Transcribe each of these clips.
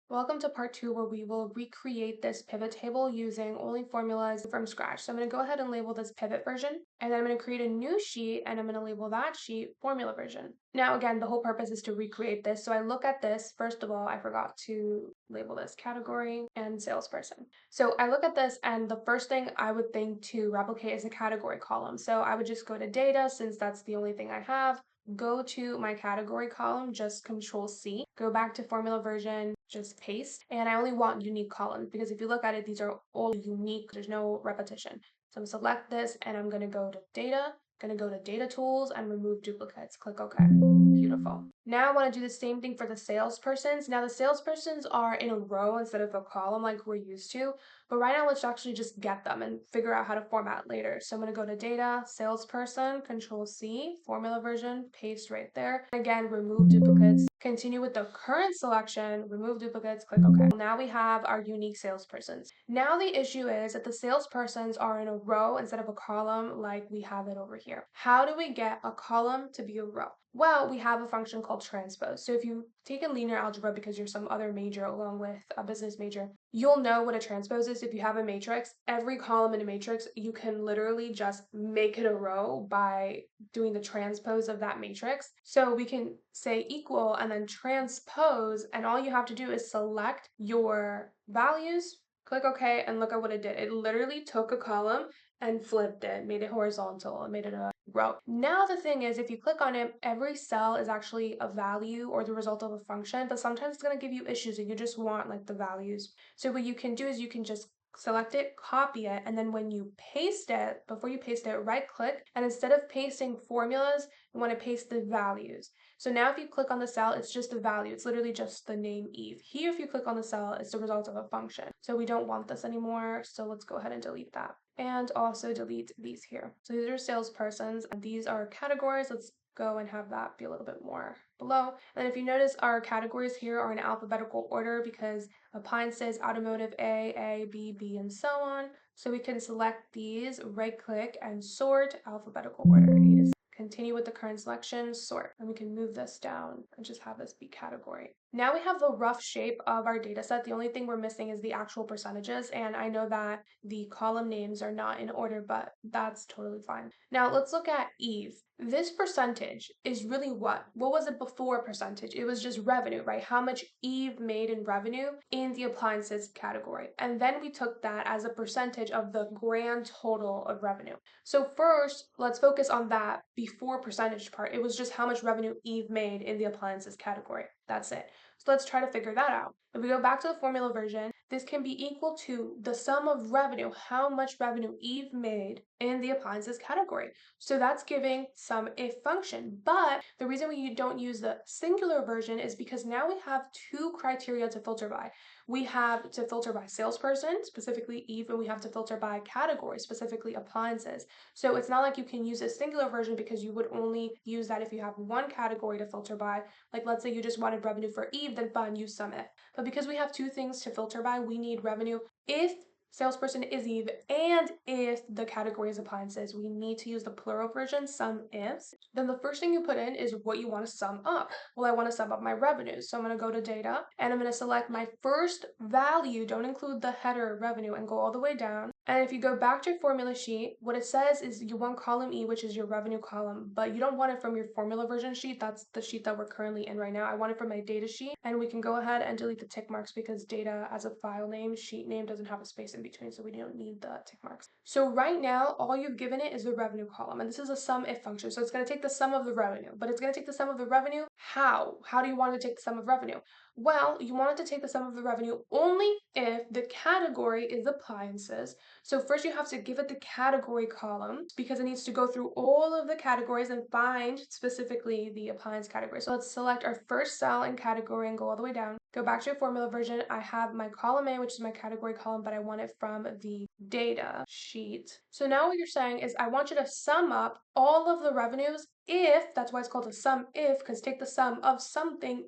Welcome to part two, where we will recreate this pivot table using only formulas from scratch. So I'm going to go ahead and label this pivot version, and then I'm going to create a new sheet, and I'm going to label that sheet formula version. Now, again, the whole purpose is to recreate this. So I look at this. First of all, I forgot to label this category and salesperson. So I look at this, and the first thing I would think to replicate is a category column. So I would just go to data, since that's the only thing I have. Go to my category column, just Control C, go back to formula version, just paste. And I only want unique columns because if you look at it, these are all unique. There's no repetition. So I'm select this, and I'm going to go to data, going to go to data tools and remove duplicates. Click OK. Beautiful. Now I want to do the same thing for the salespersons. Now the salespersons are in a row instead of a column like we're used to. But right now, let's actually just get them and figure out how to format later. So I'm going to go to data, salesperson, Control C, formula version, paste right there. Again, remove duplicates. Continue with the current selection, remove duplicates, click OK. Now we have our unique salespersons. Now the issue is that the salespersons are in a row instead of a column like we have it over here. How do we get a column to be a row? Well, we have a function called transpose. So if you take a linear algebra because you're some other major along with a business major, you'll know what a transpose is. If you have a matrix, every column in a matrix, you can literally just make it a row by doing the transpose of that matrix. So we can say equal and then transpose, and all you have to do is select your values, click OK, and look at what it did. It literally took a column and flipped it, made it horizontal, and made it a row. Now the thing is, if you click on it, every cell is actually a value or the result of a function, but sometimes it's going to give you issues and you just want like the values. So what you can do is you can just select it, copy it, and then when you paste it, before you paste it, right click, and instead of pasting formulas, you want to paste the values. So now if you click on the cell, it's just the value. It's literally just the name Eve. Here, if you click on the cell, it's the result of a function. So we don't want this anymore. So let's go ahead and delete that. And also delete these here. So these are salespersons, and these are categories. Let's go and have that be a little bit more below. And if you notice, our categories here are in alphabetical order because appliances, automotive A, B, and so on. So we can select these, right click, and sort alphabetical order. Continue with the current selection, sort, and we can move this down and just have this be category. Now we have the rough shape of our data set. The only thing we're missing is the actual percentages, and I know that the column names are not in order, but that's totally fine. Now let's look at Eve. This percentage is really what? What was it before percentage? It was just revenue, right? How much Eve made in revenue in the appliances category. And then we took that as a percentage of the grand total of revenue. So first, let's focus on that before percentage part. It was just how much revenue Eve made in the appliances category. That's it. So let's try to figure that out. If we go back to the formula version, this can be equal to the sum of revenue, how much revenue Eve made in the appliances category. So that's giving some if function. But the reason we don't use the singular version is because now we have two criteria to filter by. We have to filter by salesperson, specifically Eve, and we have to filter by category, specifically appliances. So it's not like you can use a singular version because you would only use that if you have one category to filter by. Like let's say you just wanted revenue for Eve, then fine, use sum if. But because we have two things to filter by, we need revenue if salesperson is Eve and if the category is appliances. We need to use the plural version, sum ifs. Then the first thing you put in is what you want to sum up. Well, I want to sum up my revenues. So I'm going to go to data and I'm going to select my first value. Don't include the header revenue and go all the way down. And if you go back to your formula sheet, what it says is you want column E, which is your revenue column, but you don't want it from your formula version sheet. That's the sheet that we're currently in right now. I want it from my data sheet, and we can go ahead and delete the tick marks because data as a file name, sheet name doesn't have a space in between, so we don't need the tick marks. So right now, all you've given it is the revenue column, and this is a sum if function. So it's going to take the sum of the revenue, but it's going to take the sum of the revenue. How? How do you want it to take the sum of revenue? Well, you want it to take the sum of the revenue only if the category is appliances. So first you have to give it the category column because it needs to go through all of the categories and find specifically the appliance category. So let's select our first cell in category and go all the way down. Go back to your formula version. I have my column A, which is my category column, but I want it from the data sheet. So now what you're saying is I want you to sum up all of the revenues if, that's why it's called a sum if, because take the sum of something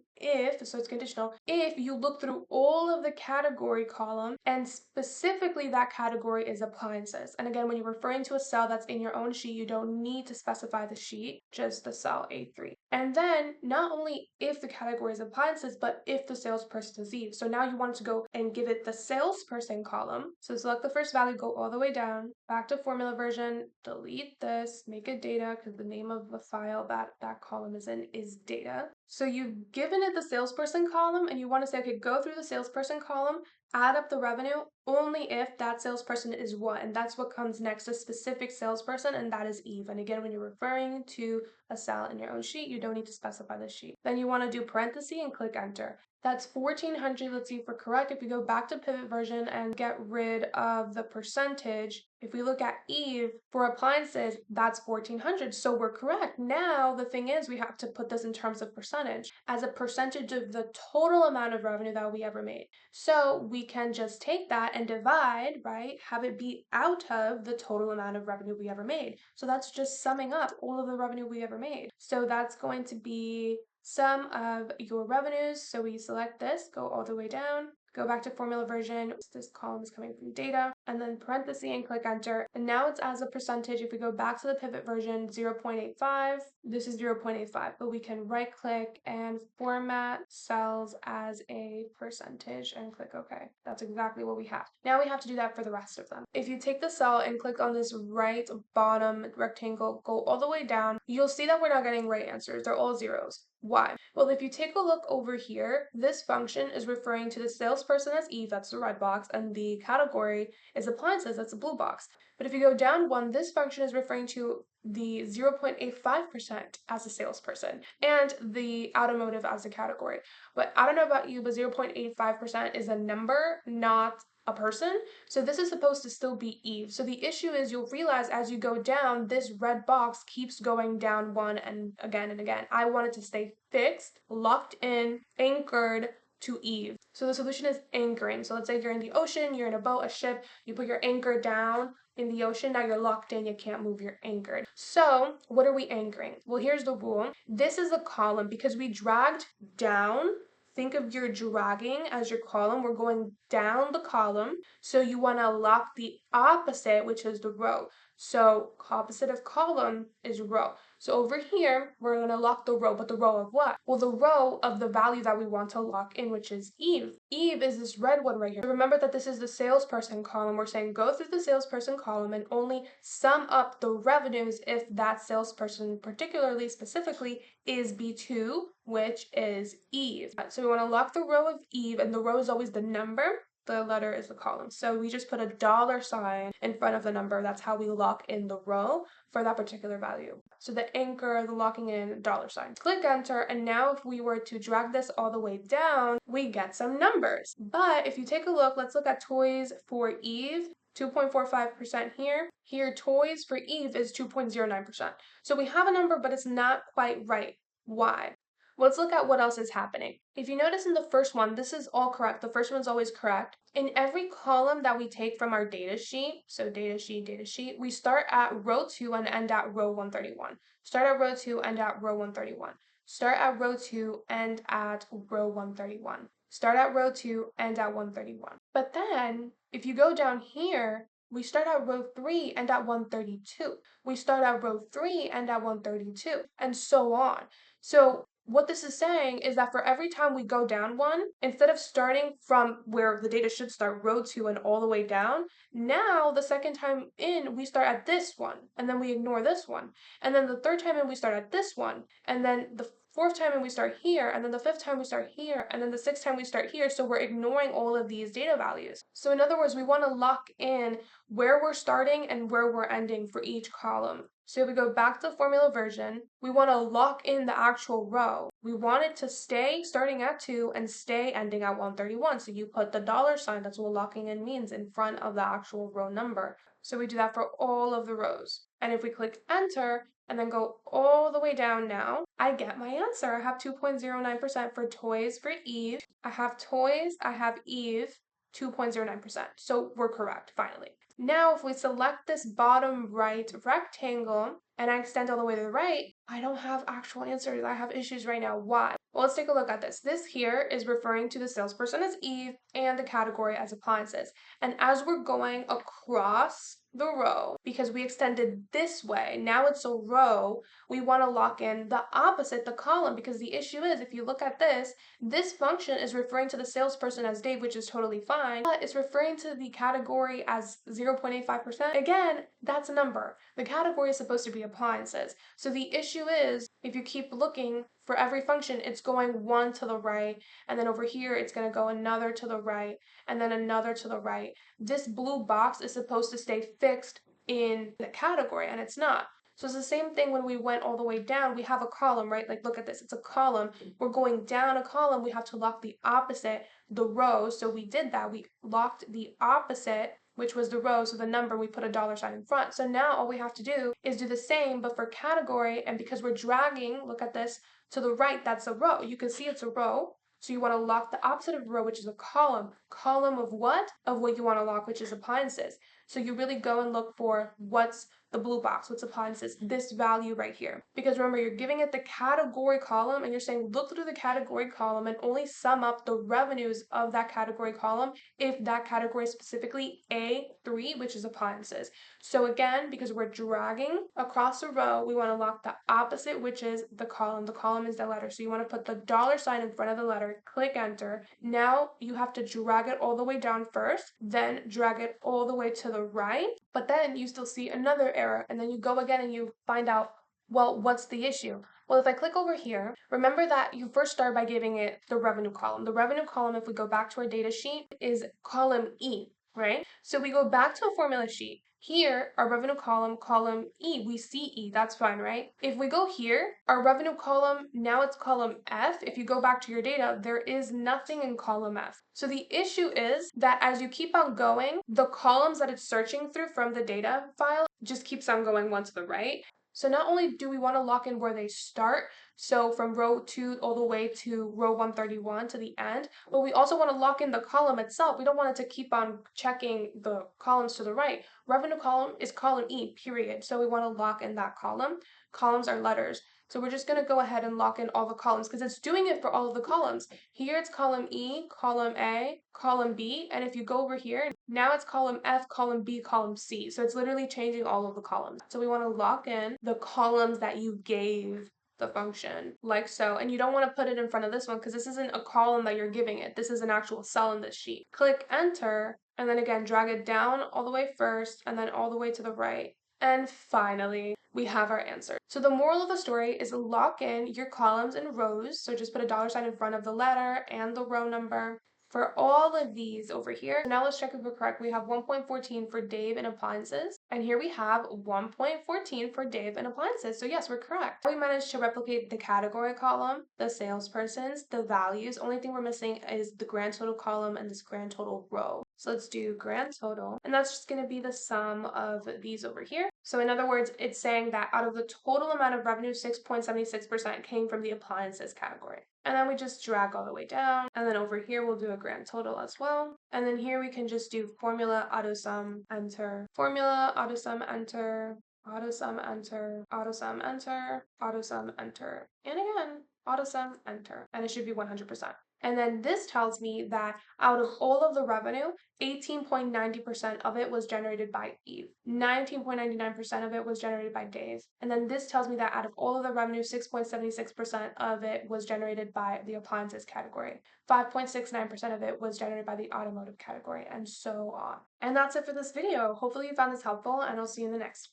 so it's conditional, if you look through all of the category column and specifically that category is appliances. And again, when you're referring to a cell that's in your own sheet, you don't need to specify the sheet, just the cell A3. And then not only if the category is appliances, but if the salesperson is Eve. So now you want to go and give it the salesperson column. So select the first value, go all the way down, back to formula version, delete this, make it data because the name of the file that column is in is data. So you've given it the salesperson column and you want to say, okay, go through the salesperson column, add up the revenue only if that salesperson is what, and that's what comes next, a specific salesperson, and that is Eve. And again, when you're referring to a cell in your own sheet, you don't need to specify the sheet. Then you want to do parenthesis and click enter. That's 1400. Let's see if we're correct. If we go back to pivot version and get rid of the percentage, if we look at Eve for appliances, that's 1400. So we're correct. Now the thing is, we have to put this in terms of percentage as a percentage of the total amount of revenue that we ever made. So we can just take that and divide, right? Have it be out of the total amount of revenue we ever made. So that's just summing up all of the revenue we ever made. So that's going to be sum of your revenues. So we select this, go all the way down, go back to formula version. This column is coming from data, and then parenthesis and click enter. And now it's as a percentage. If we go back to the pivot version, 0.85, this is 0.85, but we can right click and format cells as a percentage and click OK. That's exactly what we have. Now we have to do that for the rest of them. If you take the cell and click on this right bottom rectangle, go all the way down, you'll see that we're not getting right answers. They're all zeros. Why? Well, if you take a look over here, this function is referring to the salesperson as Eve, that's the red box, and the category is appliances, that's the blue box. But if you go down one, this function is referring to the 0.85% as a salesperson and the automotive as a category. But I don't know about you, but 0.85% is a number, not a person. So this is supposed to still be Eve. So the issue is you'll realize as you go down, this red box keeps going down one and again and again. I want it to stay fixed, locked in, anchored to Eve. So the solution is anchoring. So let's say you're in the ocean, you're in a boat, a ship, you put your anchor down in the ocean, now you're locked in, you can't move, you're anchored. So what are we anchoring? Well, here's the rule. This is a column because we dragged down. Think of your dragging as your column. We're going down the column. So you want to lock the opposite, which is the row. So opposite of column is row. So over here, we're going to lock the row, but the row of what? Well, the row of the value that we want to lock in, which is Eve. Eve is this red one right here. So remember that this is the salesperson column. We're saying go through the salesperson column and only sum up the revenues if that salesperson, particularly specifically, is B2, which is Eve. So we want to lock the row of Eve, and the row is always the number. The letter is the column. So we just put a $ in front of the number. That's how we lock in the row for that particular value. So the anchor, the locking in, $. Click enter, and now if we were to drag this all the way down, we get some numbers. But if you take a look, let's look at toys for Eve. 2.45% here. Here, toys for Eve is 2.09%. So we have a number, but it's not quite right. Why? Let's look at what else is happening. If you notice in the first one, this is all correct. The first one's always correct. In every column that we take from our data sheet, so data sheet, we start at row 2 and end at row 131. Start at row 2, end at row 131. Start at row 2, end at row 131. Start at row 2, end at 131. But then, if you go down here, we start at row 3, end at 132. We start at row 3, end at 132, and so on. So what this is saying is that for every time we go down one, instead of starting from where the data should start, row 2 and all the way down, now the second time in, we start at this one, and then we ignore this one. And then the third time in, we start at this one, and then the fourth time in, we start here, and then the fifth time we start here, and then the sixth time we start here, so we're ignoring all of these data values. So in other words, we want to lock in where we're starting and where we're ending for each column. So if we go back to formula version, we want to lock in the actual row. We want it to stay starting at 2 and stay ending at 131. So you put the $, that's what locking in means, in front of the actual row number. So we do that for all of the rows. And if we click enter and then go all the way down now, I get my answer. I have 2.09% for toys for Eve. I have toys, I have Eve, 2.09%. So we're correct, finally. Now, if we select this bottom right rectangle and I extend all the way to the right, I don't have actual answers. I have issues right now. Why? Well, let's take a look at this. This here is referring to the salesperson as Eve and the category as appliances. And as we're going across the row, because we extended this way, now it's a row, we want to lock in the opposite, the column, because the issue is, if you look at this function is referring to the salesperson as Dave, which is totally fine, but it's referring to the category as 0.85%. Again, that's a number. The category is supposed to be appliances. So the issue is, if you keep looking, for every function, it's going one to the right, and then over here, it's going to go another to the right, and then another to the right. This blue box is supposed to stay fixed in the category, and it's not. So it's the same thing when we went all the way down. We have a column, right? Like, look at this. It's a column. We're going down a column. We have to lock the opposite, the row. So we did that. We locked the opposite, which was the row, so the number, we put a dollar sign in front. So now all we have to do is do the same, but for category, and because we're dragging, look at this, to the right, that's a row. You can see it's a row. So you want to lock the opposite of row, which is a column. Column of what? Of what you want to lock, which is appliances. So you really go and look for what's the blue box, what's appliances, this value right here. Because remember, you're giving it the category column and you're saying look through the category column and only sum up the revenues of that category column if that category is specifically A3, which is appliances. So again, because we're dragging across a row, we want to lock the opposite, which is the column. The column is the letter. So you want to put the dollar sign in front of the letter, click enter. Now you have to drag it all the way down first, then drag it all the way to the right, but then you still see another error, and then you go again and you find out, well, what's the issue? Well, if I click over here, remember that you first start by giving it the revenue column. The revenue column, if we go back to our data sheet, is column E, right? So we go back to a formula sheet. Here, our revenue column, column E, we see E, that's fine, right? If we go here, our revenue column, now it's column F. If you go back to your data, there is nothing in column F. So the issue is that as you keep on going, the columns that it's searching through from the data file just keeps on going one to the right. So not only do we want to lock in where they start, so from row 2 all the way to row 131 to the end, but we also want to lock in the column itself. We don't want it to keep on checking the columns to the right. Revenue column is column E, period. So we want to lock in that column. Columns are letters. So we're just going to go ahead and lock in all the columns because it's doing it for all of the columns. Here it's column E, column A, column B, and if you go over here, now it's column F, column B, column C. So it's literally changing all of the columns. So we want to lock in the columns that you gave the function, like so. And you don't want to put it in front of this one because this isn't a column that you're giving it. This is an actual cell in this sheet. Click enter, and then again, drag it down all the way first, and then all the way to the right. And finally, we have our answer. So the moral of the story is lock in your columns and rows. So just put a dollar sign in front of the letter and the row number for all of these over here. So now let's check if we're correct. We have 1.14 for Dave and appliances. And here we have 1.14 for Dave and appliances. So yes, we're correct. We managed to replicate the category column, the salespersons, the values. Only thing we're missing is the grand total column and this grand total row. So let's do grand total, and that's just going to be the sum of these over here. So in other words, it's saying that out of the total amount of revenue, 6.76% came from the appliances category. And then we just drag all the way down, and then over here we'll do a grand total as well. And then here we can just do formula, auto sum, enter, formula, auto sum, enter, auto sum, enter, auto sum, enter, auto sum, enter, and again, auto sum, enter, and it should be 100%. And then this tells me that out of all of the revenue, 18.90% of it was generated by Eve. 19.99% of it was generated by Dave. And then this tells me that out of all of the revenue, 6.76% of it was generated by the appliances category. 5.69% of it was generated by the automotive category, and so on. And that's it for this video. Hopefully you found this helpful, and I'll see you in the next.